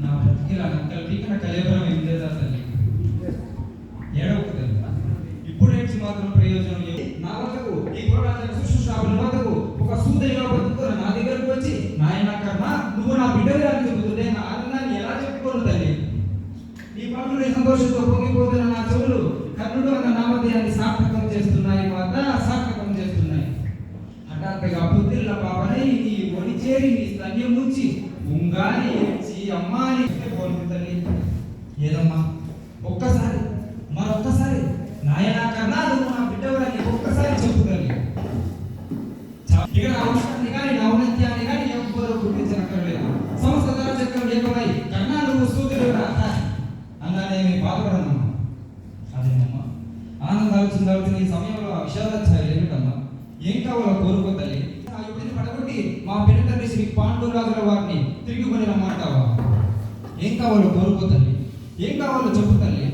నా బ్రతికిలా నక్కలు పీకిన కలేబరం ఏం లేదా తల్లి, ఏడవకు తల్లి. ఇప్పుడు ఏడ్చి మాత్రం ప్రయోజనం నా వద్దకు ఈ పురాతన శుశ్రూషకుల వద్దకు ఒక సూదైన బతుకున్న నా దగ్గరకు వచ్చి నాయన కన్నా నువ్వు నా బిడ్డగా అని చెబుతుంటే నా ఆనందాన్ని ఎలా చెప్పుకోను తల్లి. ఈ పనులు సంతోషంతో పొంగిపోతున్న నా చెవులు కర్ణుడు అన్న నామధేయాన్ని సార్థకం చేస్తున్నాయి, మాత సార్థకం చేస్తున్నాయి. హఠాత్తుగా పుత్రుల పాపనై నీ ఒడి చేరి నీ స్తన్యం ముంచి ఉంగాని ఏడ్చి అమ్మా అని తల్లి. ఏదమ్మా ఒక్కసారి మరొక్కసారి నాయన కన్నా నువ్వు నా బిడ్డవని ఒక్కసారి చెప్పు తల్లి. ఇక నా అవసరాన్ని కానీ నా ఔన్నత్యాన్ని కానీ ఎవ్వరూ గుర్తించనక్కర్లేదు. సమస్త ధర చక్రం ఏకమై కన్నా నువ్వు సూర్యుడు అన్నానేమి బాధపడనమ్మా. అదేనమ్మా ఆనందాలు చెందాల్సిన ఈ సమయంలో ఆ విషాదాధ్యాయులు ఏమిటమ్మా? ఏం కావాలో కోరుకో తల్లి. ఆ యువతిని పడగొట్టి మా పెద్దతండ్రి శ్రీ పాండురాజుల వారిని తిరిగి కొని రమ్మంటావా? ఏం కావాలో కోరుకో తల్లి, ఏం కావాలో చెప్పు తల్లి.